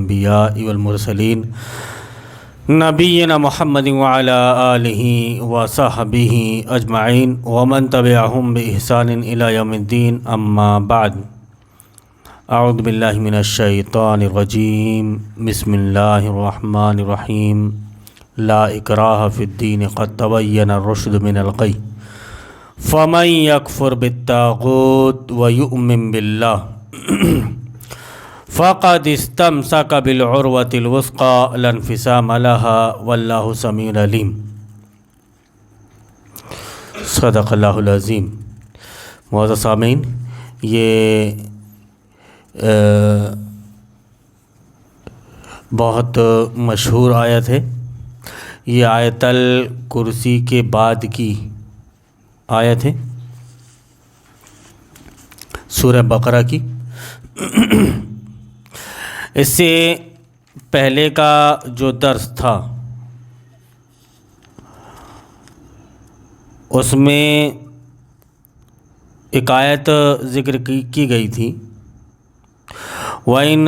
الانبیاء والمرسلین نبینا محمد وعلی آلہ وصحبہ اجمعین ومن تبعہم بإحسان الی یوم الدین اما بعد اعوذ باللہ من الشیطان الرجیم بسم اللہ الرحمن الرحیم لا اکراہ فی الدین قد تبین الرشد من الغی فمن یکفر بالطاغوت ویؤمن باللہ فقد استمسک بالعروۃ الوثقی لا انفصام لها واللہ سمیع علیم۔ صدق اللہ العظیم۔ معزز سامعین، یہ بہت مشہور آیت ہے۔ یہ آیت الکرسی کے بعد کی آیت ہے سورہ بقرہ کی۔ اس سے پہلے کا جو درس تھا اس میں ایک آیت ذکر کی گئی تھی، وَإِنْ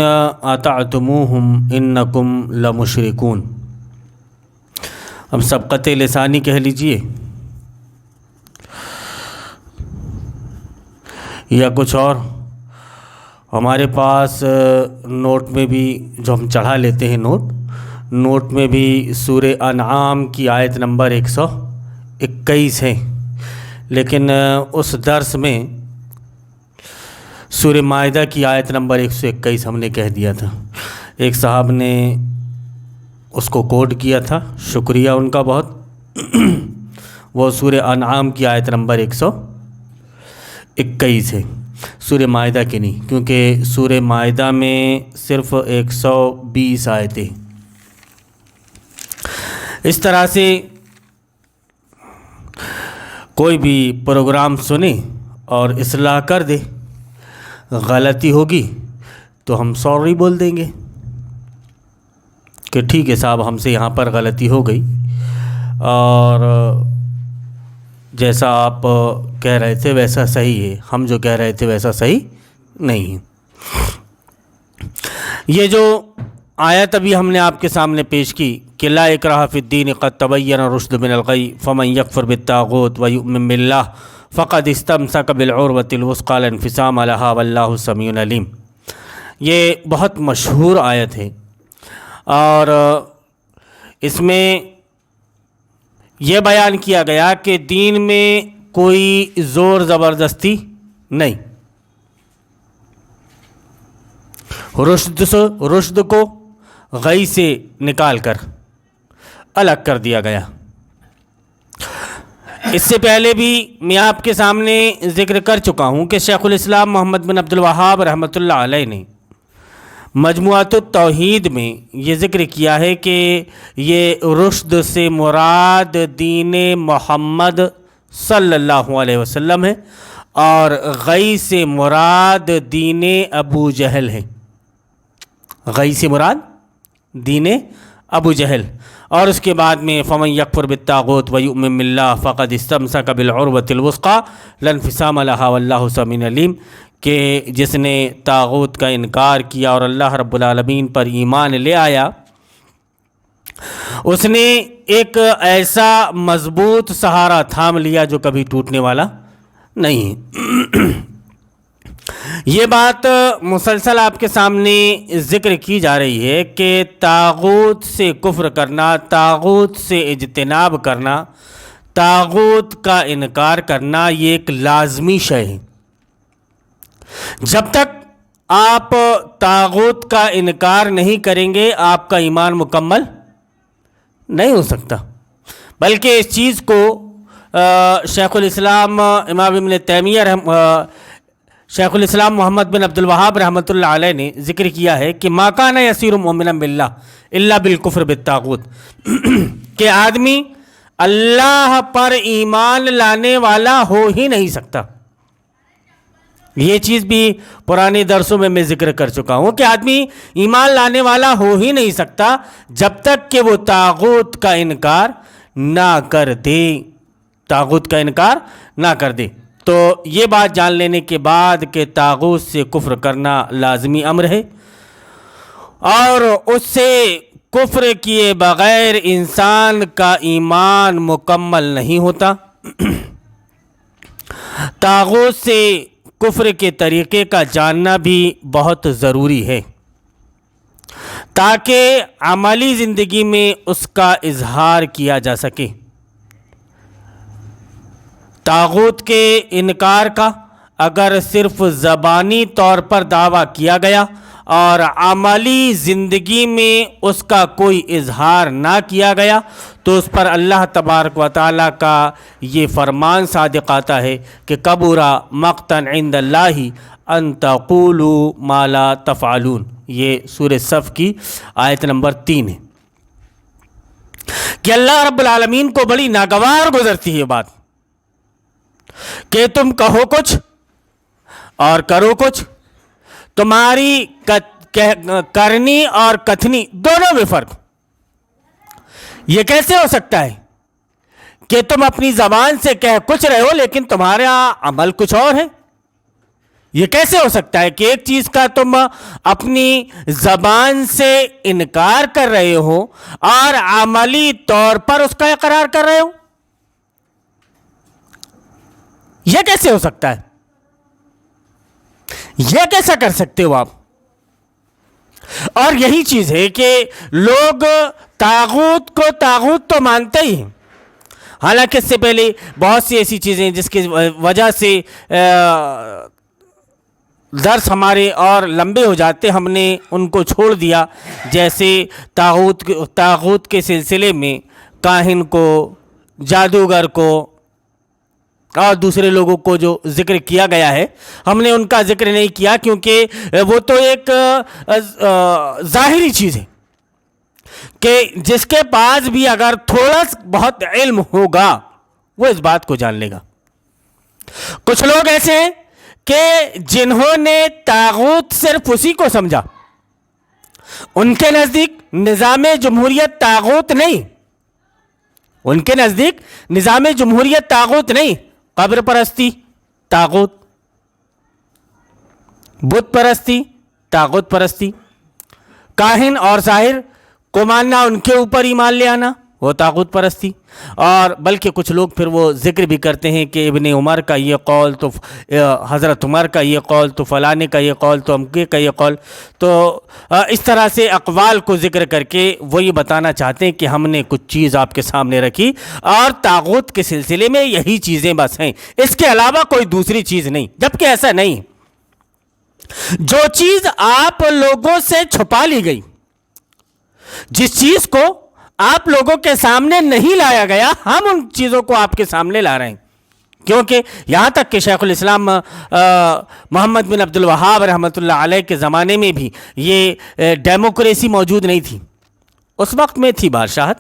أَطَعْتُمُوهُمْ إِنَّكُمْ لَمُشْرِكُونَ۔ اب سبقت لسانی کہہ لیجئے یا کچھ اور، ہمارے پاس نوٹ میں بھی جو ہم چڑھا لیتے ہیں نوٹ میں بھی سورہ انعام کی آیت نمبر 121 ہے، لیکن اس درس میں سورہ مائدہ کی آیت نمبر 121 ہم نے کہہ دیا تھا۔ ایک صاحب نے اس کو کوڈ کیا تھا، شکریہ ان کا بہت۔ وہ سورہ انعام کی آیت نمبر 121 ہے، سورہ مائدہ کی نہیں، کیونکہ سورہ مائدہ میں صرف 120 آیتیں۔ اس طرح سے کوئی بھی پروگرام سنے اور اصلاح کر دے، غلطی ہوگی تو ہم سوری بول دیں گے کہ ٹھیک ہے صاحب، ہم سے یہاں پر غلطی ہو گئی، اور جیسا آپ کہہ رہے تھے ویسا صحیح ہے، ہم جو کہہ رہے تھے ویسا صحیح نہیں ہے۔ یہ جو آیت ابھی ہم نے آپ کے سامنے پیش کی کہ لا اکراہ فی الدین قد تبین الرشد من الغی فمن یکفر بالطاغوت ویؤمن باللہ فقد استمسک بالعروۃ الوثقی لا انفصام لها واللہ سمیع علیم، یہ بہت مشہور آیت ہے، اور اس میں یہ بیان کیا گیا کہ دین میں کوئی زور زبردستی نہیں، رشد کو غی سے نکال کر الگ کر دیا گیا۔ اس سے پہلے بھی میں آپ کے سامنے ذکر کر چکا ہوں کہ شیخ الاسلام محمد بن عبد الوہاب رحمۃ اللہ علیہ نے مجموعۃ التوحید میں یہ ذکر کیا ہے کہ یہ رشد سے مراد دین محمد صلی اللہ علیہ وسلم ہے، اور غی سے مراد دین ابو جہل ہے۔ غی سے مراد دین ابو جہل، اور اس کے بعد میں فمن یکفر بالطاغوت ویؤمن باللہ فقد استمسک بالعروۃ الوثقی لا انفصام لها واللہ سمیع علیم، کہ جس نے طاغوت کا انکار کیا اور اللہ رب العالمین پر ایمان لے آیا، اس نے ایک ایسا مضبوط سہارا تھام لیا جو کبھی ٹوٹنے والا نہیں ہے۔ یہ بات مسلسل آپ کے سامنے ذکر کی جا رہی ہے کہ طاغوت سے کفر کرنا، طاغوت سے اجتناب کرنا، طاغوت کا انکار کرنا، یہ ایک لازمی شے ہے۔ جب تک آپ طاغوت کا انکار نہیں کریں گے آپ کا ایمان مکمل نہیں ہو سکتا، بلکہ اس چیز کو شیخ الاسلام امام ابن تیمیہ شیخ الاسلام محمد بن عبد الوہاب رحمۃ اللہ علیہ نے ذکر کیا ہے کہ ما کان یصیر مؤمنا باللہ الا بالکفر بالطاغوت، کہ آدمی اللہ پر ایمان لانے والا ہو ہی نہیں سکتا۔ یہ چیز بھی پرانے درسوں میں ذکر کر چکا ہوں کہ آدمی ایمان لانے والا ہو ہی نہیں سکتا جب تک کہ وہ طاغوت کا انکار نہ کر دے، طاغوت کا انکار نہ کر دے۔ تو یہ بات جان لینے کے بعد کہ طاغوت سے کفر کرنا لازمی امر ہے، اور اس سے کفر کیے بغیر انسان کا ایمان مکمل نہیں ہوتا۔ طاغوت سے کفر کے طریقے کا جاننا بھی بہت ضروری ہے تاکہ عملی زندگی میں اس کا اظہار کیا جا سکے۔ طاغوت کے انکار کا اگر صرف زبانی طور پر دعویٰ کیا گیا اور عملی زندگی میں اس کا کوئی اظہار نہ کیا گیا تو اس پر اللہ تبارک و تعالیٰ کا یہ فرمان صادق آتا ہے کہ کبر مقتا عند اللہ ان تقولوا ما لا تفعلون۔ یہ سورہ صف کی آیت نمبر 3 ہے کہ اللہ رب العالمین کو بڑی ناگوار گزرتی ہے بات کہ تم کہو کچھ اور کرو کچھ، تمہاری کرنی اور کتھنی دونوں میں فرق۔ یہ کیسے ہو سکتا ہے کہ تم اپنی زبان سے کہہ کچھ رہے ہو لیکن تمہارا عمل کچھ اور ہے؟ یہ کیسے ہو سکتا ہے کہ ایک چیز کا تم اپنی زبان سے انکار کر رہے ہو اور عملی طور پر اس کا اقرار کر رہے ہو؟ یہ کیسے ہو سکتا ہے؟ یہ کیسا کر سکتے ہو آپ؟ اور یہی چیز ہے کہ لوگ طاغوت کو طاغوت تو مانتے ہی ہیں، حالانکہ اس سے پہلے بہت سی ایسی چیزیں ہیں جس کی وجہ سے درس ہمارے اور لمبے ہو جاتے، ہم نے ان کو چھوڑ دیا، جیسے طاغوت کے سلسلے میں کاہن کو، جادوگر کو اور دوسرے لوگوں کو جو ذکر کیا گیا ہے ہم نے ان کا ذکر نہیں کیا، کیونکہ وہ تو ایک ظاہری چیز ہے کہ جس کے پاس بھی اگر تھوڑا بہت علم ہوگا وہ اس بات کو جان لے گا۔ کچھ لوگ ایسے ہیں کہ جنہوں نے طاغوت صرف اسی کو سمجھا، ان کے نزدیک نظام جمہوریت طاغوت نہیں، ان کے نزدیک نظام جمہوریت طاغوت نہیں، قبر پرستی طاغوت، بت پرستی طاغوت پرستی، کاہن اور ساحر کو ماننا، ان کے اوپر ایمان لے آنا، وہ طاغوت پرستی۔ اور بلکہ کچھ لوگ پھر وہ ذکر بھی کرتے ہیں کہ ابن عمر کا یہ قول تو حضرت عمر کا یہ قول تو فلانے کا یہ قول تو امکے کا یہ قول، تو اس طرح سے اقوال کو ذکر کر کے وہ یہ بتانا چاہتے ہیں کہ ہم نے کچھ چیز آپ کے سامنے رکھی اور طاغوت کے سلسلے میں یہی چیزیں بس ہیں، اس کے علاوہ کوئی دوسری چیز نہیں، جبکہ ایسا نہیں۔ جو چیز آپ لوگوں سے چھپا لی گئی، جس چیز کو آپ لوگوں کے سامنے نہیں لایا گیا، ہم ان چیزوں کو آپ کے سامنے لا رہے ہیں، کیونکہ یہاں تک کہ شیخ الاسلام محمد بن عبد الوہاب رحمۃ اللہ علیہ کے زمانے میں بھی یہ ڈیموکریسی موجود نہیں تھی، اس وقت میں تھی بادشاہت،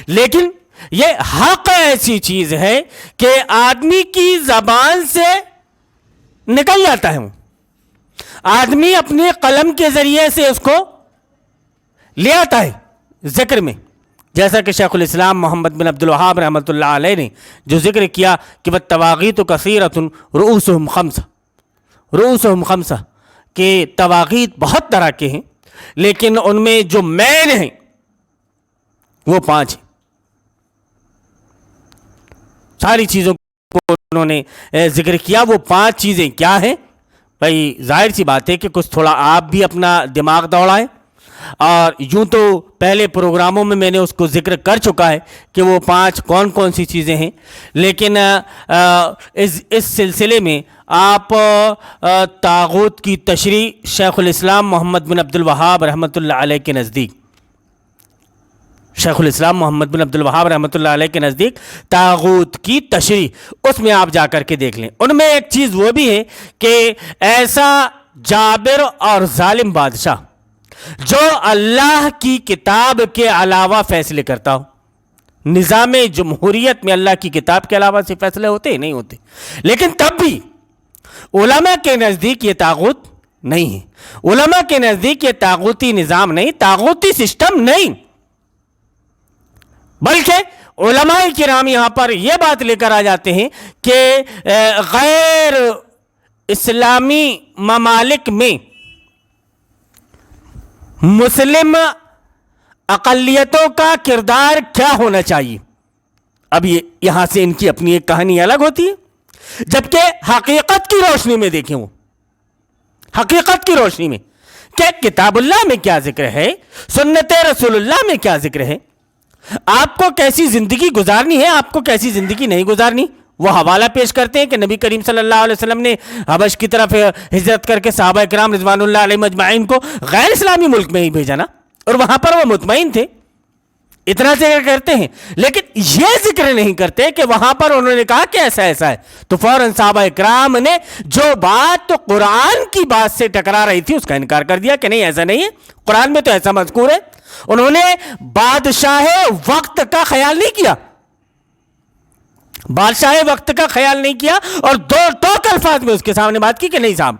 لیکن یہ حق ایسی چیز ہے کہ آدمی کی زبان سے نکل جاتا ہے، آدمی اپنے قلم کے ذریعے سے اس کو لے آتا ہے ذکر میں، جیسا کہ شیخ الاسلام محمد بن عبد الوہاب رحمۃ اللہ علیہ نے جو ذکر کیا کہ والطواغیت کثیرۃ رؤوسہم خمسہ، کہ طواغیت بہت طرح کے ہیں لیکن ان میں جو مین ہیں وہ 5 ہیں۔ ساری چیزوں کو انہوں نے ذکر کیا، وہ 5 چیزیں کیا ہیں؟ بھائی ظاہر سی بات ہے کہ کچھ تھوڑا آپ بھی اپنا دماغ دوڑائیں، اور یوں تو پہلے پروگراموں میں میں نے اس کو ذکر کر چکا ہے کہ وہ 5 کون کون سی چیزیں ہیں، لیکن اس سلسلے میں آپ طاغوت کی تشریح شیخ الاسلام محمد بن عبد الوہاب رحمۃ اللہ علیہ کے نزدیک، شیخ الاسلام محمد بن عبد الوہاب رحمۃ اللہ علیہ کے نزدیک طاغوت کی تشریح، اس میں آپ جا کر کے دیکھ لیں، ان میں ایک چیز وہ بھی ہے کہ ایسا جابر اور ظالم بادشاہ جو اللہ کی کتاب کے علاوہ فیصلے کرتا ہو۔ نظام جمہوریت میں اللہ کی کتاب کے علاوہ سے فیصلے ہوتے ہی نہیں ہوتے، لیکن تب بھی علماء کے نزدیک یہ طاغوت نہیں ہے، علماء کے نزدیک یہ طاغوتی نظام نہیں، طاغوتی سسٹم نہیں، بلکہ علماء کرام یہاں پر یہ بات لے کر آ جاتے ہیں کہ غیر اسلامی ممالک میں مسلم اقلیتوں کا کردار کیا ہونا چاہیے. اب یہاں سے ان کی اپنی ایک کہانی الگ ہوتی ہے، جبکہ حقیقت کی روشنی میں دیکھیں، وہ حقیقت کی روشنی میں کہ کتاب اللہ میں کیا ذکر ہے، سنت رسول اللہ میں کیا ذکر ہے، آپ کو کیسی زندگی گزارنی ہے، آپ کو کیسی زندگی نہیں گزارنی. وہ حوالہ پیش کرتے ہیں کہ نبی کریم صلی اللہ علیہ وسلم نے حبش کی طرف ہجرت کر کے صحابہ کرام رضوان اللہ علیہم اجمعین کو غیر اسلامی ملک میں ہی بھیجا نا، اور وہاں پر وہ مطمئن تھے. اتنا ذکر کرتے ہیں لیکن یہ ذکر نہیں کرتے کہ وہاں پر انہوں نے کہا کہ ایسا ایسا ہے، تو فوراً صحابہ اکرام نے جو بات تو قرآن کی بات سے ٹکرا رہی تھی اس کا انکار کر دیا کہ نہیں ایسا نہیں ہے، قرآن میں تو ایسا مذکور ہے. انہوں نے بادشاہ وقت کا خیال نہیں کیا، بادشاہ وقت کا خیال نہیں کیا، اور دو ٹوک الفاظ میں اس کے سامنے بات کی کہ نہیں صاحب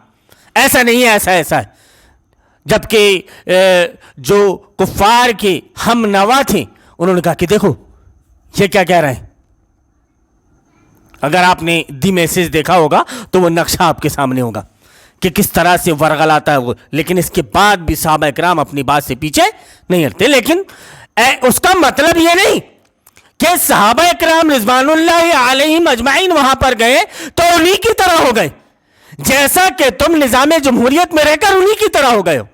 ایسا نہیں ہے، ایسا ایسا ہے. جبکہ جو کفار کے ہم نوا تھے انہوں نے کہا کہ دیکھو یہ کیا کہہ رہے ہیں. اگر آپ نے دی میسج دیکھا ہوگا تو وہ نقشہ آپ کے سامنے ہوگا کہ کس طرح سے ورغلاتا ہے وہ، لیکن اس کے بعد بھی صحابہ اکرام اپنی بات سے پیچھے نہیں ہٹتے. لیکن اس کا مطلب یہ نہیں کہ صحابہ اکرام رضوان اللہ علیہم اجمعین وہاں پر گئے تو انہی کی طرح ہو گئے، جیسا کہ تم نظام جمہوریت میں رہ کر انہی کی طرح ہو گئے ہو.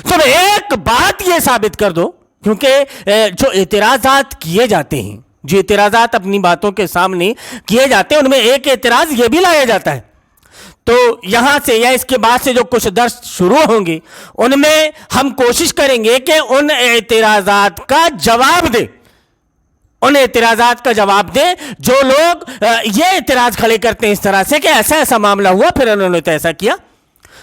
تم ایک بات یہ ثابت کر دو، کیونکہ جو اعتراضات کیے جاتے ہیں، جو اعتراضات اپنی باتوں کے سامنے کیے جاتے ہیں، ان میں ایک اعتراض یہ بھی لایا جاتا ہے. تو یہاں سے یا اس کے بعد سے جو کچھ درس شروع ہوں گے ان میں ہم کوشش کریں گے کہ ان اعتراضات کا جواب دیں، ان اعتراضات کا جواب دیں جو لوگ یہ اعتراض کھڑے کرتے ہیں اس طرح سے کہ ایسا ایسا معاملہ ہوا پھر انہوں نے تو ایسا کیا.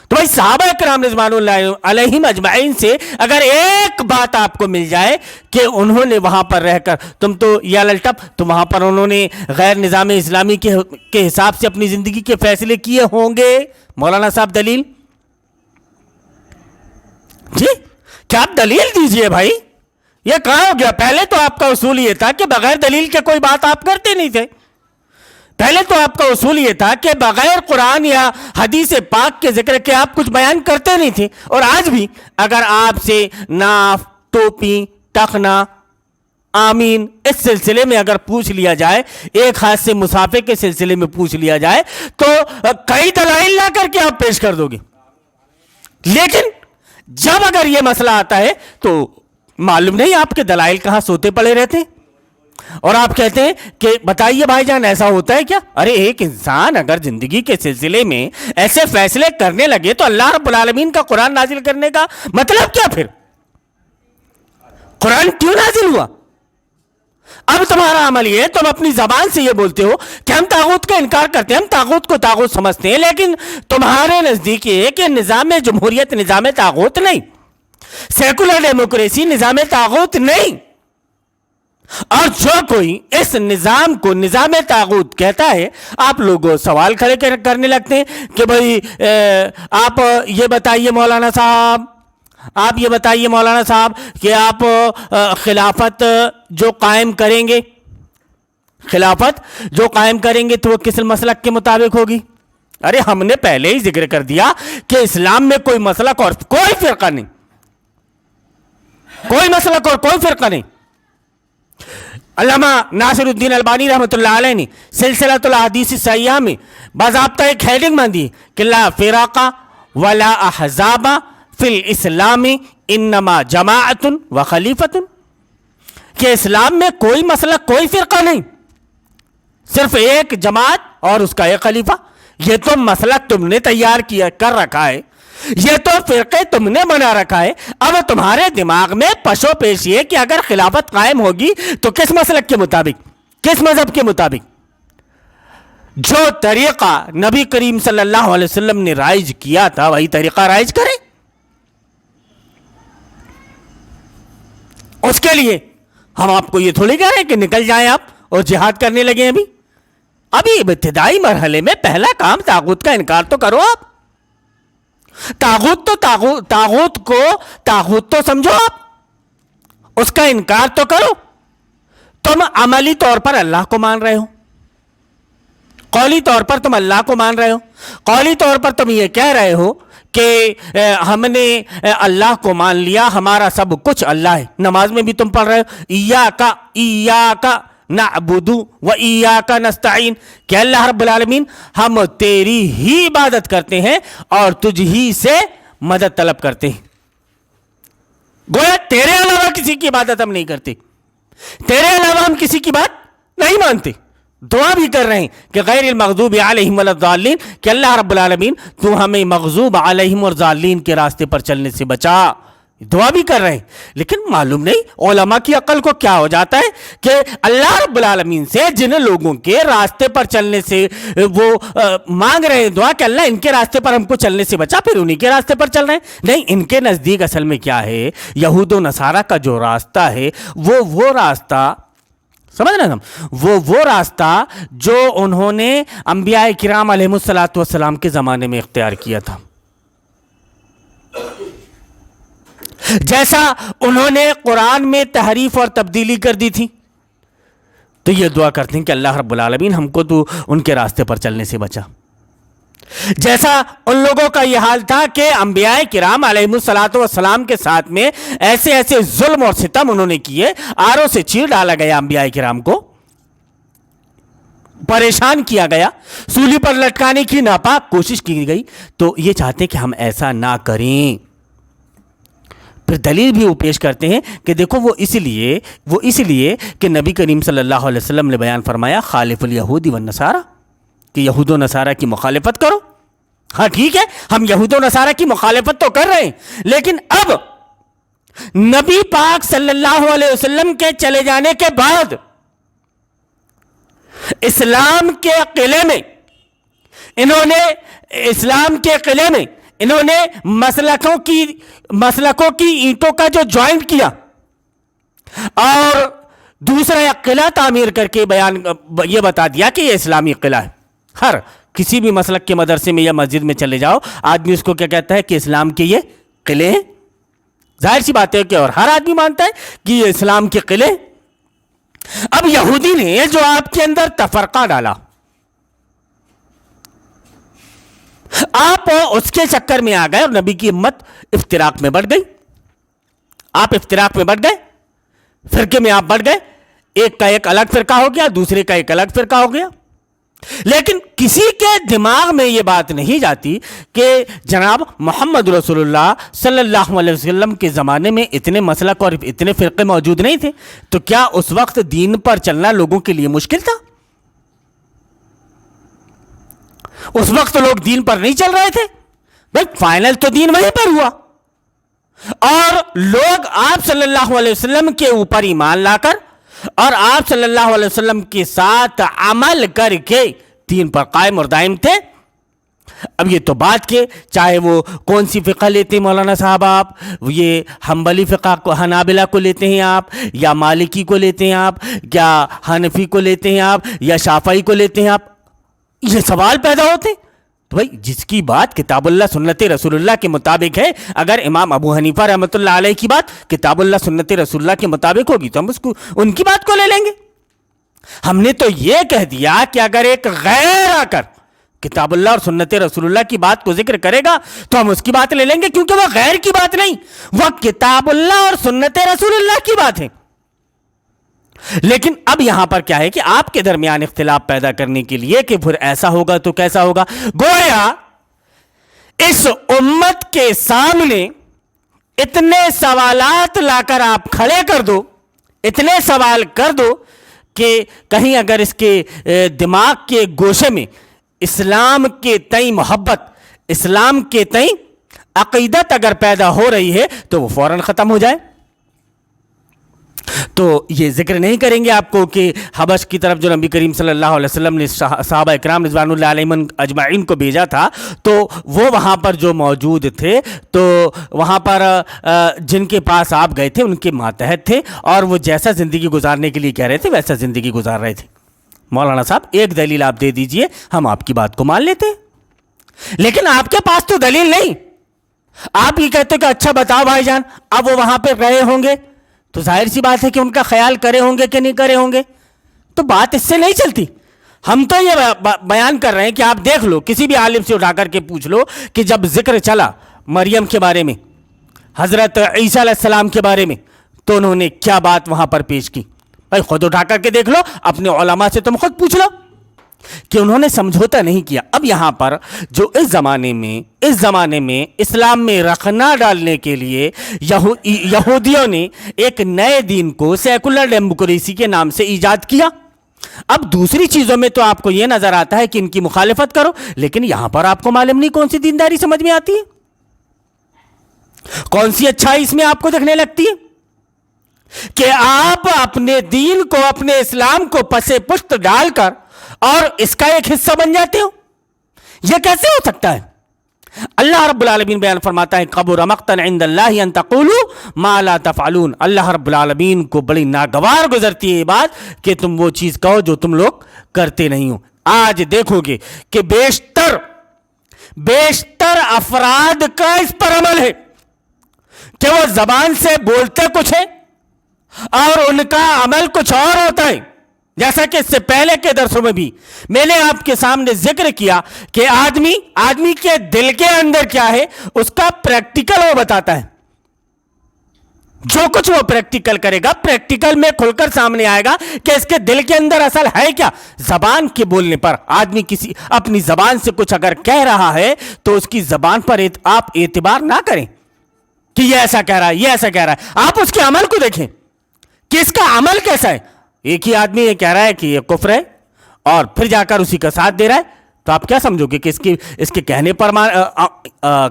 تو بھائی صحابہ کرام رضوان اللہ علیہم اجمعین سے اگر ایک بات آپ کو مل جائے کہ انہوں نے وہاں پر رہ کر، تم تو یا للٹپ، تو وہاں پر انہوں نے غیر نظام اسلامی کے حساب سے اپنی زندگی کے فیصلے کیے ہوں گے. مولانا صاحب دلیل جی کیا آپ دلیل دیجئے بھائی. یہ کہاں ہو گیا؟ پہلے تو آپ کا اصول یہ تھا کہ بغیر دلیل کے کوئی بات آپ کرتے نہیں تھے. پہلے تو آپ کا اصول یہ تھا کہ بغیر قرآن یا حدیث پاک کے ذکر کے آپ کچھ بیان کرتے نہیں تھے. اور آج بھی اگر آپ سے ناف، ٹوپی، ٹخنا، آمین اس سلسلے میں اگر پوچھ لیا جائے، ایک ہاتھ سے مسافے کے سلسلے میں پوچھ لیا جائے تو کئی دلائل لا کر کے آپ پیش کر دو گے. لیکن جب اگر یہ مسئلہ آتا ہے تو معلوم نہیں آپ کے دلائل کہاں سوتے پڑے رہتے ہیں، اور آپ کہتے ہیں کہ بتائیے بھائی جان ایسا ہوتا ہے کیا؟ ارے ایک انسان اگر زندگی کے سلسلے میں ایسے فیصلے کرنے لگے تو اللہ رب العالمین کا قرآن نازل کرنے کا مطلب کیا؟ پھر قرآن کیوں نازل ہوا؟ اب تمہارا عمل یہ، تم اپنی زبان سے یہ بولتے ہو کہ ہم طاغوت کا انکار کرتے ہیں، ہم طاغوت کو طاغوت سمجھتے ہیں، لیکن تمہارے نزدیک یہ ہے کہ نظام جمہوریت نظام طاغوت نہیں، سیکولر ڈیموکریسی نظام طاغوت نہیں. اور جو کوئی اس نظام کو نظام طاغوت کہتا ہے، آپ لوگ سوال کھڑے کرنے لگتے ہیں کہ بھائی آپ یہ بتائیے مولانا صاحب، آپ یہ بتائیے مولانا صاحب کہ آپ خلافت جو قائم کریں گے، خلافت جو قائم کریں گے تو وہ کس مسلک کے مطابق ہوگی؟ ارے ہم نے پہلے ہی ذکر کر دیا کہ اسلام میں کوئی مسلک اور کوئی فرقہ نہیں، کوئی مسلک اور کوئی فرقہ نہیں. علامہ ناصر الدین البانی رحمۃ اللہ علیہ نے سلسلۃ الاحادیث الصحیحہ میں باضابطہ ایک ہیڈنگ باندھی کہ لا فراق ولا احزاب فی الاسلام انما جماعت و خلیفۃ، کہ اسلام میں کوئی مسلک کوئی فرقہ نہیں، صرف ایک جماعت اور اس کا ایک خلیفہ. یہ تو مسلک تم نے تیار کیا کر رکھا ہے، یہ تو فرقے تم نے بنا رکھا ہے. اب تمہارے دماغ میں پشو پیش یہ کہ اگر خلافت قائم ہوگی تو کس مسلک کے مطابق، کس مذہب کے مطابق؟ جو طریقہ نبی کریم صلی اللہ علیہ وسلم نے رائج کیا تھا وہی طریقہ رائج کریں. اس کے لیے ہم آپ کو یہ تھوڑی کہہ رہے ہیں کہ نکل جائیں آپ اور جہاد کرنے لگے. ابھی ابتدائی مرحلے میں پہلا کام طاغوت کا انکار تو کرو. آپ طاغوت کو طاغوت تو سمجھو، آپ اس کا انکار تو کرو. تم عملی طور پر اللہ کو مان رہے ہو، قولی طور پر تم اللہ کو مان رہے ہو, قولی طور پر تم یہ کہہ رہے ہو کہ ہم نے اللہ کو مان لیا, ہمارا سب کچھ اللہ ہے. نماز میں بھی تم پڑھ رہے ہو ایاک نعبد و ایاک نستعین, کہ اللہ رب العالمین ہم تیری ہی عبادت کرتے ہیں اور تجھ ہی سے مدد طلب کرتے ہیں. گویا تیرے علاوہ کسی کی عبادت ہم نہیں کرتے, تیرے علاوہ ہم کسی کی بات نہیں مانتے. دعا بھی کر رہے ہیں کہ غیر المغضوب علیہم ولا الضالین, کہ اللہ رب العالمین تو ہمیں مغضوب علیہم اور ضالین کے راستے پر چلنے سے بچا. دعا بھی کر رہے ہیں, لیکن معلوم نہیں علماء کی عقل کو کیا ہو جاتا ہے کہ اللہ رب العالمین سے جن لوگوں کے راستے پر چلنے سے وہ مانگ رہے ہیں دعا کہ اللہ ان کے راستے پر ہم کو چلنے سے بچا, پھر انہی کے راستے پر چل رہے ہیں. نہیں, ان کے نزدیک اصل میں کیا ہے, یہود و نصارہ کا جو راستہ ہے وہ راستہ, سمجھ رہے ہیں ہم, وہ راستہ جو انہوں نے انبیاء کرام علیہ الصلوۃ والسلام کے زمانے میں اختیار کیا تھا. جیسا انہوں نے قرآن میں تحریف اور تبدیلی کر دی تھی, تو یہ دعا کرتے ہیں کہ اللہ رب العالمین ہم کو تو ان کے راستے پر چلنے سے بچا. جیسا ان لوگوں کا یہ حال تھا کہ انبیاء کرام علیہ الصلوۃ والسلام کے ساتھ میں ایسے ظلم اور ستم انہوں نے کیے, آروں سے چیر ڈالا گیا, انبیاء کرام کو پریشان کیا گیا, سولی پر لٹکانے کی ناپاک کوشش کی گئی. تو یہ چاہتے ہیں کہ ہم ایسا نہ کریں. پھر دلیل بھی وہ پیش کرتے ہیں کہ دیکھو وہ اس لیے کہ نبی کریم صلی اللہ علیہ وسلم نے بیان فرمایا خالف الیہود والنصارى, کہ یہود و نصارہ کی مخالفت کرو. ہاں ٹھیک ہے, ہم یہود و نصارہ کی مخالفت تو کر رہے ہیں, لیکن اب نبی پاک صلی اللہ علیہ وسلم کے چلے جانے کے بعد اسلام کے قلعے میں انہوں نے مسلکوں کی اینٹوں کا جو جوائنٹ کیا اور دوسرا قلعہ تعمیر کر کے یہ بتا دیا کہ یہ اسلامی قلعہ ہے. ہر کسی بھی مسلک کے مدرسے میں یا مسجد میں چلے جاؤ, آدمی اس کو کیا کہتا ہے کہ اسلام کے یہ قلعے ہیں. ظاہر سی بات ہے کہ اور ہر آدمی مانتا ہے کہ یہ اسلام کے قلعے. اب یہودی نے جو آپ کے اندر تفرقہ ڈالا, آپ اس کے چکر میں آ گئے اور نبی کی امت افتراق میں بڑھ گئی. آپ افتراق میں بڑھ گئے, فرقے میں آپ بڑھ گئے, ایک کا ایک الگ فرقہ ہو گیا, دوسرے کا ایک الگ فرقہ ہو گیا. لیکن کسی کے دماغ میں یہ بات نہیں جاتی کہ جناب محمد رسول اللہ صلی اللہ علیہ وسلم کے زمانے میں اتنے مسلک اور اتنے فرقے موجود نہیں تھے, تو کیا اس وقت دین پر چلنا لوگوں کے لیے مشکل تھا؟ اس وقت لوگ دین پر نہیں چل رہے تھے بھائی, فائنل تو دین وہیں پر ہوا اور لوگ آپ صلی اللہ علیہ وسلم کے اوپر ایمان لا کر اور آپ صلی اللہ علیہ وسلم کے ساتھ عمل کر کے دین پر قائم اور دائم تھے. اب یہ تو بات کے چاہے وہ کون سی فقہ لیتے ہیں مولانا صاحب, آپ یہ حنبلی فقہ کو, حنابلہ کو لیتے ہیں آپ, یا مالکی کو لیتے ہیں آپ, یا حنفی کو لیتے ہیں آپ, یا شافعی کو لیتے ہیں آپ, یہ سوال پیدا ہوتے ہیں. تو بھائی جس کی بات کتاب اللہ سنت رسول اللہ کے مطابق ہے, اگر امام ابو حنیفہ رحمۃ اللہ علیہ کی بات کتاب اللہ سنت رسول اللہ کے مطابق ہوگی تو ہم ان کی بات کو لے لیں گے. ہم نے تو یہ کہہ دیا کہ اگر ایک غیر آ کر کتاب اللہ اور سنت رسول اللہ کی بات کو ذکر کرے گا تو ہم اس کی بات لے لیں گے, کیونکہ وہ غیر کی بات نہیں, وہ کتاب اللہ اور سنت رسول اللہ کی بات ہے. لیکن اب یہاں پر کیا ہے کہ آپ کے درمیان اختلاف پیدا کرنے کے لیے کہ پھر ایسا ہوگا تو کیسا ہوگا, گویا اس امت کے سامنے اتنے سوالات لا کر آپ کھڑے کر دو, اتنے سوال کر دو کہ کہیں اگر اس کے دماغ کے گوشے میں اسلام کے تئیں محبت, اسلام کے تئیں عقیدت اگر پیدا ہو رہی ہے تو وہ فوراً ختم ہو جائے. تو یہ ذکر نہیں کریں گے آپ کو کہ حبش کی طرف جو نبی کریم صلی اللہ علیہ وسلم نے صحابہ اکرام رضوان اللہ علیہم اجمعین کو بھیجا تھا, تو وہ وہاں پر جو موجود تھے تو وہاں پر جن کے پاس آپ گئے تھے ان کے ماتحت تھے اور وہ جیسا زندگی گزارنے کے لیے کہہ رہے تھے ویسا زندگی گزار رہے تھے. مولانا صاحب ایک دلیل آپ دے دیجئے, ہم آپ کی بات کو مان لیتے ہیں, لیکن آپ کے پاس تو دلیل نہیں. آپ یہ کہتے کہ اچھا بتاؤ بھائی جان, اب وہ وہاں پہ گئے ہوں گے تو ظاہر سی بات ہے کہ ان کا خیال کرے ہوں گے کہ نہیں کرے ہوں گے, تو بات اس سے نہیں چلتی. ہم تو یہ بیان کر رہے ہیں کہ آپ دیکھ لو، کسی بھی عالم سے اٹھا کر کے پوچھ لو کہ جب ذکر چلا مریم کے بارے میں، حضرت عیسیٰ علیہ السلام کے بارے میں، تو انہوں نے کیا بات وہاں پر پیش کی. بھائی خود اٹھا کر کے دیکھ لو، اپنے علماء سے تم خود پوچھ لو کہ انہوں نے سمجھوتا نہیں کیا. اب یہاں پر جو اس زمانے میں اسلام میں رخنا ڈالنے کے لیے یہودیوں نے ایک نئے دین کو سیکولر ڈیموکریسی کے نام سے ایجاد کیا. اب دوسری چیزوں میں تو آپ کو یہ نظر آتا ہے کہ ان کی مخالفت کرو، لیکن یہاں پر آپ کو معلوم نہیں کون سی دینداری سمجھ میں آتی ہے، کون سی اچھائی اس میں آپ کو دیکھنے لگتی ہے کہ آپ اپنے دین کو، اپنے اسلام کو پسے پشت ڈال کر اور اس کا ایک حصہ بن جاتے ہو. یہ کیسے ہو سکتا ہے؟ اللہ رب العالمین بیان فرماتا ہے کبر مقتا عند اللہ ان تقولوا ما لا تفعلون. اللہ رب العالمین کو بڑی ناگوار گزرتی ہے یہ بات کہ تم وہ چیز کہو جو تم لوگ کرتے نہیں ہو. آج دیکھو گے کہ بیشتر افراد کا اس پر عمل ہے کہ وہ زبان سے بولتے کچھ ہے اور ان کا عمل کچھ اور ہوتا ہے. جیسا کہ اس سے پہلے کے درسوں میں بھی میں نے آپ کے سامنے ذکر کیا کہ آدمی کے دل کے اندر کیا ہے اس کا پریکٹیکل وہ بتاتا ہے. جو کچھ وہ پریکٹیکل کرے گا پریکٹیکل میں کھل کر سامنے آئے گا کہ اس کے دل کے اندر اصل ہے کیا. زبان کے بولنے پر آدمی کسی اپنی زبان سے کچھ اگر کہہ رہا ہے تو اس کی زبان پر آپ اعتبار نہ کریں کہ یہ ایسا کہہ رہا ہے، یہ ایسا کہہ رہا ہے. آپ اس کے عمل کو دیکھیں کہ اس کا عمل کیسا ہے. ایک ہی آدمی یہ کہہ رہا ہے کہ یہ کفر ہے اور پھر جا کر اسی کا ساتھ دے رہا ہے، تو آپ کیا سمجھو گے کہ اس کے کہنے پر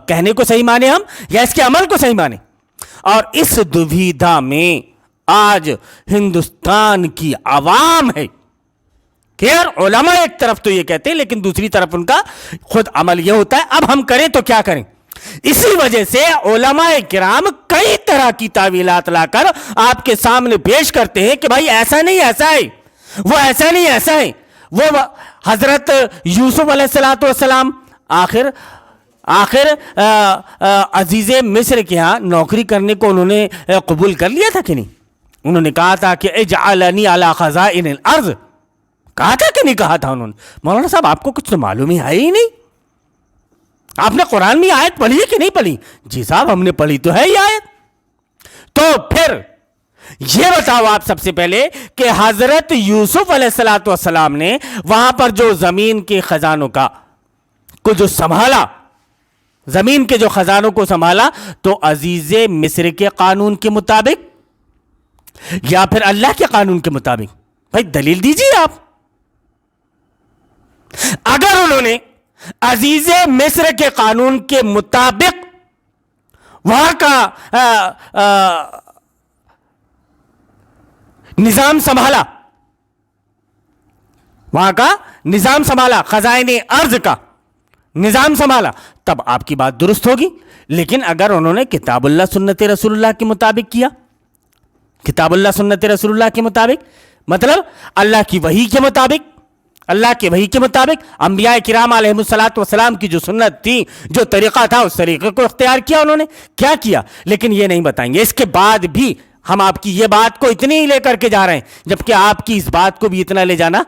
کہنے کو صحیح مانے ہم یا اس کے عمل کو صحیح مانے. اور اس دویدھا میں آج ہندوستان کی عوام ہے کہ یار علماء ایک طرف تو یہ کہتے ہیں لیکن دوسری طرف ان کا خود عمل یہ ہوتا ہے اب ہم کریں تو کیا کریں. اسی وجہ سے علماء کرام کئی طرح کی تعویلات لا کر آپ کے سامنے پیش کرتے ہیں کہ بھائی ایسا نہیں ایسا ہے، وہ ایسا نہیں ایسا ہے. وہ حضرت یوسف علیہ السلام آخر عزیز مصر کے ہاں نوکری کرنے کو انہوں نے قبول کر لیا تھا کہ نہیں؟ انہوں نے کہا تھا کہ اجعلنی علی خزائن الارض، کہا تھا کہ نہیں کہا تھا انہوں نے؟ مولانا صاحب آپ کو کچھ تو معلوم ہی ہے ہی نہیں. آپ نے قرآن میں آیت پڑھی ہے کہ نہیں پڑھی؟ جی صاحب ہم نے پڑھی تو ہے یہ آیت. تو پھر یہ بتاؤ آپ سب سے پہلے کہ حضرت یوسف علیہ السلام نے وہاں پر جو زمین کے خزانوں کو جو سنبھالا، زمین کے جو خزانوں کو سنبھالا، تو عزیز مصر کے قانون کے مطابق یا پھر اللہ کے قانون کے مطابق؟ بھائی دلیل دیجیے آپ. اگر انہوں نے عزیز مصر کے قانون کے مطابق وہاں کا نظام سنبھالا، خزائن ارض کا نظام سنبھالا، تب آپ کی بات درست ہوگی. لیکن اگر انہوں نے کتاب اللہ سنت رسول اللہ کے مطابق کیا، کتاب اللہ سنت رسول اللہ کے مطابق مطلب اللہ کی وحی کے مطابق، اللہ کے وحی کے مطابق انبیاء کرام علیہ السلام کی جو سنت تھی، جو طریقہ تھا، اس طریقے کو اختیار کیا انہوں نے. کیا کیا؟ لیکن یہ نہیں بتائیں گے. اس کے بعد بھی ہم آپ کی یہ بات کو اتنی ہی لے کر کے جا رہے ہیں، جبکہ آپ کی اس بات کو بھی اتنا لے جانا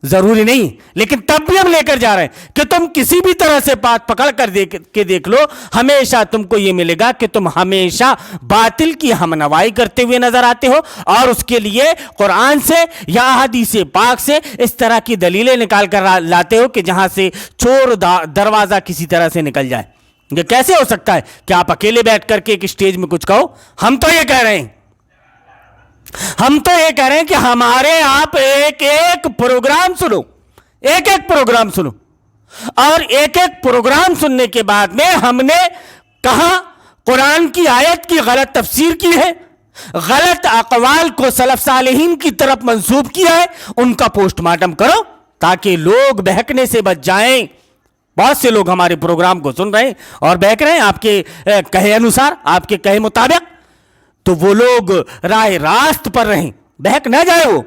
ضروری نہیں، لیکن تب بھی ہم لے کر جا رہے ہیں کہ تم کسی بھی طرح سے بات پکڑ کر دیکھ لو، ہمیشہ تم کو یہ ملے گا کہ تم ہمیشہ باطل کی ہمنوائی کرتے ہوئے نظر آتے ہو، اور اس کے لیے قرآن سے یا احادیث پاک سے اس طرح کی دلیلیں نکال کر لاتے ہو کہ جہاں سے چور دروازہ کسی طرح سے نکل جائے. یہ کیسے ہو سکتا ہے کہ آپ اکیلے بیٹھ کر کے ایک اسٹیج میں کچھ کہو؟ ہم تو یہ کہہ رہے ہیں کہ ہمارے آپ ایک ایک پروگرام سنو، اور ایک ایک پروگرام سننے کے بعد میں ہم نے کہاں قرآن کی آیت کی غلط تفسیر کی ہے، غلط اقوال کو سلف صالحین کی طرف منسوب کیا ہے، ان کا پوسٹ مارٹم کرو تاکہ لوگ بہکنے سے بچ جائیں. بہت سے لوگ ہمارے پروگرام کو سن رہے ہیں اور بہک رہے ہیں آپ کے کہے انوسار، آپ کے کہے مطابق، تو وہ لوگ راہ راست پر رہیں، بہک نہ جائے وہ.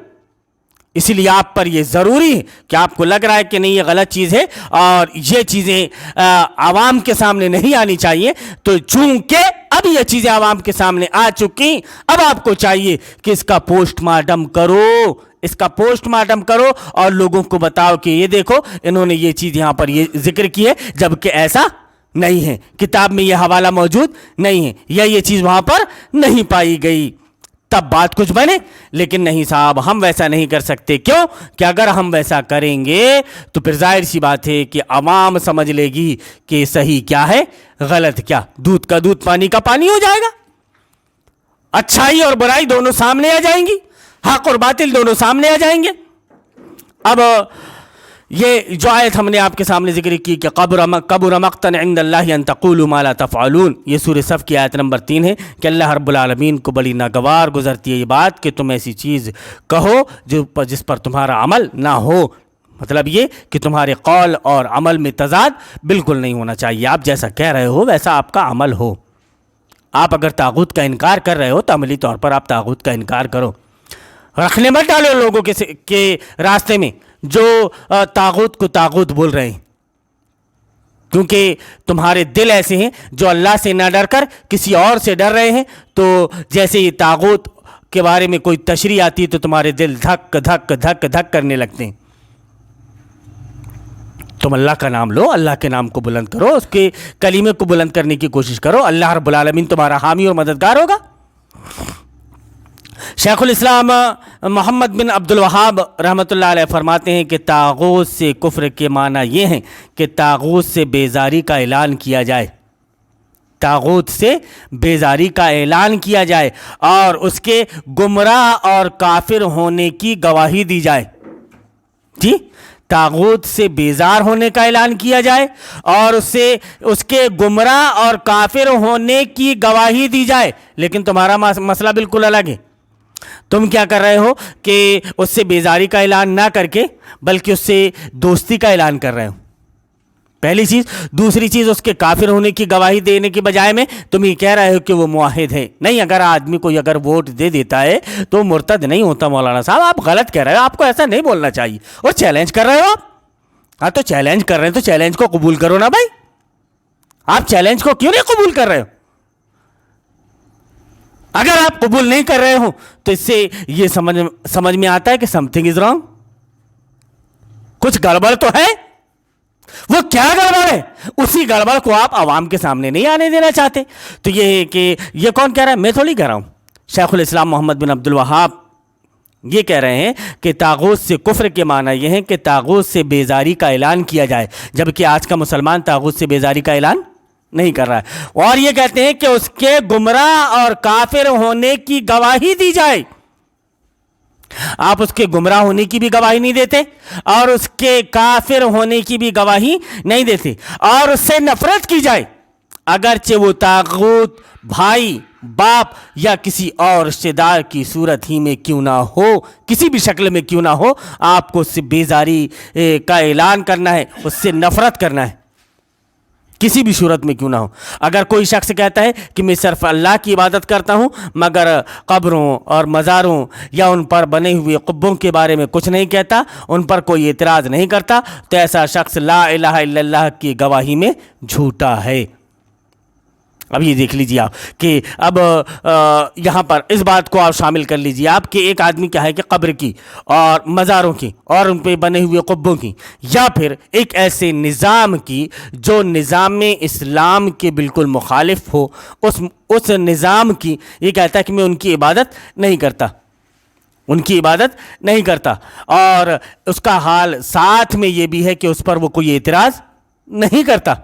اسی لیے آپ پر یہ ضروری ہے کہ آپ کو لگ رہا ہے کہ نہیں یہ غلط چیز ہے اور یہ چیزیں عوام کے سامنے نہیں آنی چاہیے، تو چونکہ اب یہ چیزیں عوام کے سامنے آ چکی، اب آپ کو چاہیے کہ اس کا پوسٹ مارٹم کرو، اس کا پوسٹ مارٹم کرو اور لوگوں کو بتاؤ کہ یہ دیکھو انہوں نے یہ چیز یہاں پر یہ ذکر کی ہے، جبکہ ایسا نہیں ہے، کتاب میں یہ حوالہ موجود نہیں ہے یا یہ چیز وہاں پر نہیں پائی گئی، تب بات کچھ بنے۔ لیکن نہیں صاحب، ہم ویسا نہیں کر سکتے۔ کیوں؟ کہ اگر ہم ویسا کریں گے تو پھر ظاہر سی بات ہے کہ عوام سمجھ لے گی کہ صحیح کیا ہے غلط کیا، دودھ کا دودھ پانی کا پانی ہو جائے گا، اچھائی اور برائی دونوں سامنے آ جائیں گی، حق اور باطل دونوں سامنے آ جائیں گے۔ اب یہ جو آیت ہم نے آپ کے سامنے ذکر کی کہ کبر مقتا عند اللہ ان تقولوا ما لا تفعلون، یہ سورہ صف کی آیت نمبر 3 ہے کہ اللہ رب العالمین کو بڑی ناگوار گزرتی ہے یہ بات کہ تم ایسی چیز کہو جس پر تمہارا عمل نہ ہو۔ مطلب یہ کہ تمہارے قول اور عمل میں تضاد بالکل نہیں ہونا چاہیے، آپ جیسا کہہ رہے ہو ویسا آپ کا عمل ہو۔ آپ اگر طاغوت کا انکار کر رہے ہو تو عملی طور پر آپ طاغوت کا انکار کرو، رکھنے مت ڈالو لوگوں کے راستے میں جو طاغوت کو طاغوت بول رہے ہیں، کیونکہ تمہارے دل ایسے ہیں جو اللہ سے نہ ڈر کر کسی اور سے ڈر رہے ہیں، تو جیسے یہ طاغوت کے بارے میں کوئی تشریح آتی ہے تو تمہارے دل دھک دھک دھک دھک کرنے لگتے ہیں۔ تم اللہ کا نام لو، اللہ کے نام کو بلند کرو، اس کے کلمے کو بلند کرنے کی کوشش کرو، اللہ رب العالمین تمہارا حامی اور مددگار ہوگا۔ شیخ الاسلام محمد بن عبد الوہاب رحمۃ اللہ علیہ فرماتے ہیں کہ طاغوت سے کفر کے معنی یہ ہیں کہ طاغوت سے بیزاری کا اعلان کیا جائے، طاغوت سے بیزاری کا اعلان کیا جائے اور اس کے گمراہ اور کافر ہونے کی گواہی دی جائے۔ جی، طاغوت سے بیزار ہونے کا اعلان کیا جائے اور اس کے گمراہ اور کافر ہونے کی گواہی دی جائے۔ لیکن تمہارا مسئلہ بالکل الگ ہے، تم کیا کر رہے ہو کہ اس سے بیزاری کا اعلان نہ کر کے بلکہ اس سے دوستی کا اعلان کر رہے ہو، پہلی چیز۔ دوسری چیز، اس کے کافر ہونے کی گواہی دینے کی بجائے میں تم یہ کہہ رہے ہو کہ وہ موحد ہے۔ نہیں، اگر آدمی کو اگر ووٹ دے دیتا ہے تو مرتد نہیں ہوتا مولانا صاحب، آپ غلط کہہ رہے ہو، آپ کو ایسا نہیں بولنا چاہیے۔ اور چیلنج کر رہے ہو آپ، ہاں تو چیلنج کر رہے ہیں تو چیلنج کو قبول کرو نا بھائی، آپ چیلنج کو کیوں نہیں قبول کر رہے ہو؟ اگر آپ قبول نہیں کر رہے ہو تو اس سے یہ سمجھ میں آتا ہے کہ سم تھنگ از رانگ، کچھ گڑبڑ تو ہے۔ وہ کیا گڑبڑ ہے؟ اسی گڑبڑ کو آپ عوام کے سامنے نہیں آنے دینا چاہتے۔ تو یہ ہے کہ یہ کون کہہ رہا ہے؟ میں تھوڑی کہہ رہا ہوں، شیخ الاسلام محمد بن عبد الوہاب یہ کہہ رہے ہیں کہ طاغوت سے کفر کے معنی یہ ہیں کہ طاغوت سے بیزاری کا اعلان کیا جائے، جبکہ آج کا مسلمان طاغوت سے بیزاری کا اعلان نہیں کر رہا ہے۔ اور یہ کہتے ہیں کہ اس کے گمراہ اور کافر ہونے کی گواہی دی جائے۔ آپ اس کے گمراہ ہونے کی بھی گواہی نہیں دیتے اور اس کے کافر ہونے کی بھی گواہی نہیں دیتے، اور اس سے نفرت کی جائے، اگرچہ وہ طاغوت بھائی، باپ یا کسی اور رشتہ دار کی صورت ہی میں کیوں نہ ہو، کسی بھی شکل میں کیوں نہ ہو، آپ کو اس سے بیزاری کا اعلان کرنا ہے، اس سے نفرت کرنا ہے، کسی بھی صورت میں کیوں نہ ہو۔ اگر کوئی شخص کہتا ہے کہ میں صرف اللہ کی عبادت کرتا ہوں مگر قبروں اور مزاروں یا ان پر بنے ہوئے قبوں کے بارے میں کچھ نہیں کہتا، ان پر کوئی اعتراض نہیں کرتا، تو ایسا شخص لا الہ الا اللہ کی گواہی میں جھوٹا ہے۔ اب یہ دیکھ لیجیے آپ کہ اب یہاں پر اس بات کو آپ شامل کر لیجیے آپ کہ ایک آدمی کیا ہے کہ قبر کی اور مزاروں کی اور ان پہ بنے ہوئے قبوں کی، یا پھر ایک ایسے نظام کی جو نظام اسلام کے بالکل مخالف ہو، اس نظام کی یہ کہتا ہے کہ میں ان کی عبادت نہیں کرتا، ان کی عبادت نہیں کرتا، اور اس کا حال ساتھ میں یہ بھی ہے کہ اس پر وہ کوئی اعتراض نہیں کرتا،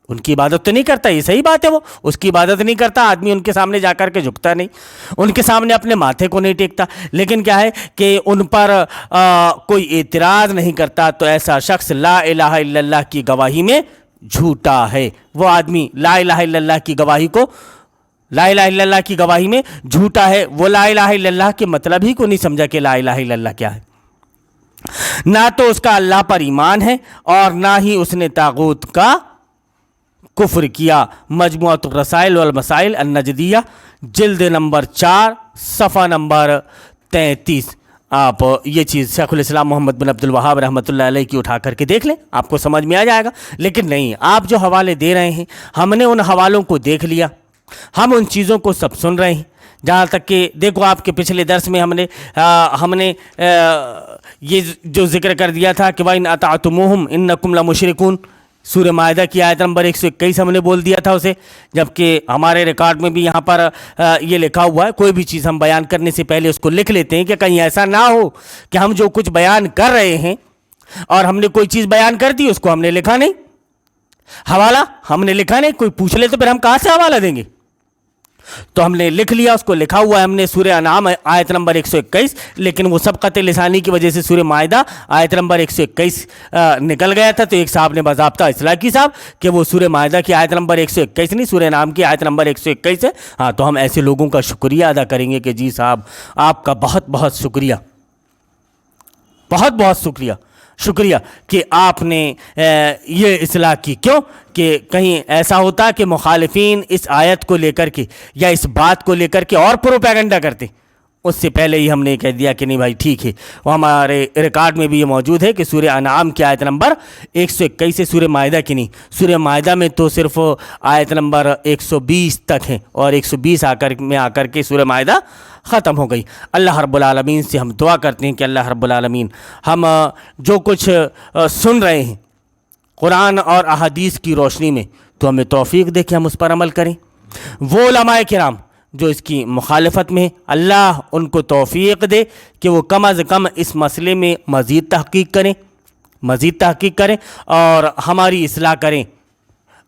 ان کی عبادت تو نہیں کرتا، یہ صحیح بات ہے، وہ اس کی عبادت نہیں کرتا، آدمی ان کے سامنے جا کر کے جھکتا نہیں، ان کے سامنے اپنے ماتھے کو نہیں ٹیکتا، لیکن کیا ہے کہ ان پر کوئی اعتراض نہیں کرتا، تو ایسا شخص لا الہ الا اللہ کی گواہی میں جھوٹا ہے۔ وہ آدمی لا الہ الا اللہ کی گواہی کو لا الہ الا اللہ کی گواہی میں جھوٹا ہے، وہ لا الہ الا اللہ کے مطلب ہی کو نہیں سمجھا کہ لا الہ الا اللہ کیا ہے، نہ تو اس کا اللہ پر ایمان ہے اور نہ ہی اس نے طاغوت کا کفر کیا۔ مجموعۃ الرسائل والمسائل النجدیہ، جلد نمبر 4 صفحہ نمبر 33۔ آپ یہ چیز شیخ الاسلام محمد بن عبد الوہاب رحمۃ اللہ علیہ کی اٹھا کر کے دیکھ لیں، آپ کو سمجھ میں آ جائے گا۔ لیکن نہیں، آپ جو حوالے دے رہے ہیں، ہم نے ان حوالوں کو دیکھ لیا، ہم ان چیزوں کو سب سن رہے ہیں، جہاں تک کہ دیکھو آپ کے پچھلے درس میں ہم نے یہ جو ذکر کر دیا تھا کہ وَإِنْ أَطَعْتُمُوهُمْ إِنَّكُمْ لَمُشْرِكُونَ، سورہ مائدہ کی آیت نمبر 121 ہم نے بول دیا تھا اسے، جبکہ ہمارے ریکارڈ میں بھی یہاں پر یہ لکھا ہوا ہے، کوئی بھی چیز ہم بیان کرنے سے پہلے اس کو لکھ لیتے ہیں کہ کہیں ایسا نہ ہو کہ ہم جو کچھ بیان کر رہے ہیں اور ہم نے کوئی چیز بیان کر دی اس کو ہم نے لکھا نہیں، حوالہ ہم نے لکھا نہیں، کوئی پوچھ لے تو پھر ہم کہاں سے حوالہ دیں گے؟ تو ہم نے لکھ لیا، اس کو لکھا ہوا ہے ہم نے سورہ انعام آیت نمبر 121، لیکن وہ سبقت لسانی کی وجہ سے سورہ مائدہ آیت نمبر 121 نکل گیا تھا، تو ایک صاحب نے باضابطہ اصلاح کی صاحب کہ وہ سورہ مائدہ کی آیت نمبر 121 نہیں، سورہ انعام کی آیت نمبر 121 ہے۔ ہاں، تو ہم ایسے لوگوں کا شکریہ ادا کریں گے کہ جی صاحب آپ کا بہت بہت شکریہ، بہت بہت شکریہ کہ آپ نے یہ اصلاح کی۔ کیوں کہ کہیں ایسا ہوتا کہ مخالفین اس آیت کو لے کر کے یا اس بات کو لے کر کے اور پروپیگنڈا کرتے، اس سے پہلے ہی ہم نے کہہ دیا کہ نہیں بھائی ٹھیک ہے۔ وہ ہمارے ریکارڈ میں بھی یہ موجود ہے کہ سورہ انعام کی آیت نمبر 121 سے سورہ مائدہ کی نہیں، سورہ مائدہ میں تو صرف آیت نمبر 120 تک ہے، اور 120 آ کر کے سورہ مائدہ ختم ہو گئی۔ اللہ رب العالمین سے ہم دعا کرتے ہیں کہ اللہ رب العالمین ہم جو کچھ سن رہے ہیں قرآن اور احادیث کی روشنی میں، تو ہمیں توفیق دے کہ ہم اس پر عمل کریں۔ وہ علماء کرام جو اس کی مخالفت میں، اللہ ان کو توفیق دے کہ وہ کم از کم اس مسئلے میں مزید تحقیق کریں اور ہماری اصلاح کریں۔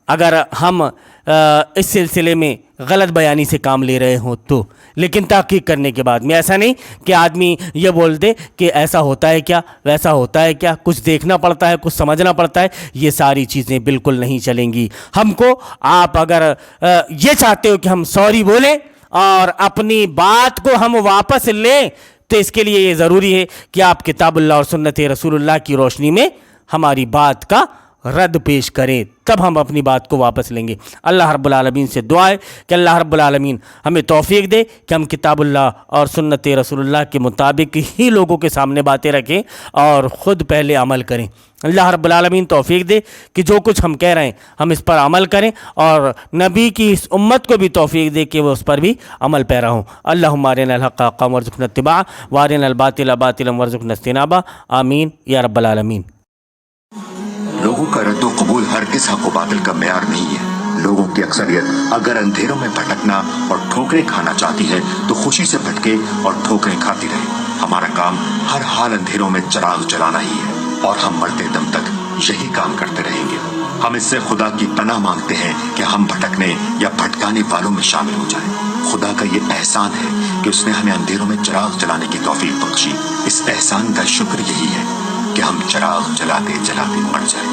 اگر ہم اس سلسلے میں غلط بیانی سے کام لے رہے ہوں تو، لیکن تحقیق کرنے کے بعد میں، ایسا نہیں کہ آدمی یہ بول دے کہ ایسا ہوتا ہے کیا، ویسا ہوتا ہے کیا، کچھ دیکھنا پڑتا ہے، کچھ سمجھنا پڑتا ہے، یہ ساری چیزیں بالکل نہیں چلیں گی۔ ہم کو آپ اگر یہ چاہتے ہو کہ ہم سوری بولیں اور اپنی بات کو ہم واپس لیں، تو اس کے لیے یہ ضروری ہے کہ آپ کتاب اللہ اور سنت رسول اللہ کی روشنی میں ہماری بات کا رد پیش کریں، تب ہم اپنی بات کو واپس لیں گے۔ اللہ رب العالمین سے دعا ہے کہ اللہ رب العالمین ہمیں توفیق دے کہ ہم کتاب اللہ اور سنت رسول اللہ کے مطابق ہی لوگوں کے سامنے باتیں رکھیں اور خود پہلے عمل کریں۔ اللہ رب العالمین توفیق دے کہ جو کچھ ہم کہہ رہے ہیں ہم اس پر عمل کریں، اور نبی کی اس امت کو بھی توفیق دے کہ وہ اس پر بھی عمل پیرا ہوں۔ اللہم ارنا الحق حقا وارزقنا اتباعہ وارنا الباطل باطلا وارزقنا اجتنابہ، آمین یا رب العالمین۔ لوگوں کا رد و قبول ہرگز حق و باطل کا معیار نہیں ہے۔ لوگوں کی اکثریت اگر اندھیروں میں بھٹکنا اور ٹھوکریں کھانا چاہتی ہے تو خوشی سے بھٹکے اور ٹھوکریں کھاتی رہے۔ ہمارا کام ہر حال اندھیروں میں چراغ جلانا ہی ہے، اور ہم مرتے دم تک یہی کام کرتے رہیں گے۔ ہم اس سے خدا کی پناہ مانگتے ہیں کہ ہم بھٹکنے یا بھٹکانے والوں میں شامل ہو جائیں۔ خدا کا یہ احسان ہے کہ اس نے ہمیں اندھیروں میں چراغ جلانے کی توفیق بخشی۔ اس احسان کا شکر یہی ہے کہ ہم چراغ جلاتے جلاتے مر جائیں۔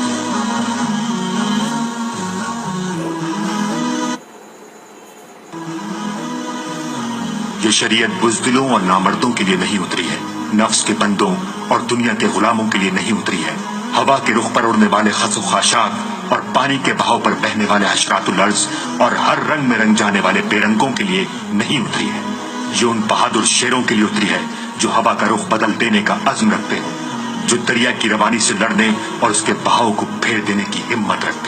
یہ شریعت بزدلوں اور نامردوں کے لیے نہیں اتری ہے، نفس کے بندوں اور دنیا کے غلاموں کے لیے نہیں اتری ہے، ہوا کے رخ پر اڑنے والے خس و خاشاک اور پانی کے بہاؤ پر بہنے والے حشرات الارض اور ہر رنگ میں رنگ جانے والے بے رنگوں کے لیے نہیں اتری ہے۔ یہ ان بہادر شیروں کے لیے اتری ہے جو ہوا کا رخ بدل دینے کا عزم رکھتے ہیں، جو دریا کی روانی سے لڑنے اور اس کے بہاؤ کو پھیر دینے کی ہمت رکھتے ہیں۔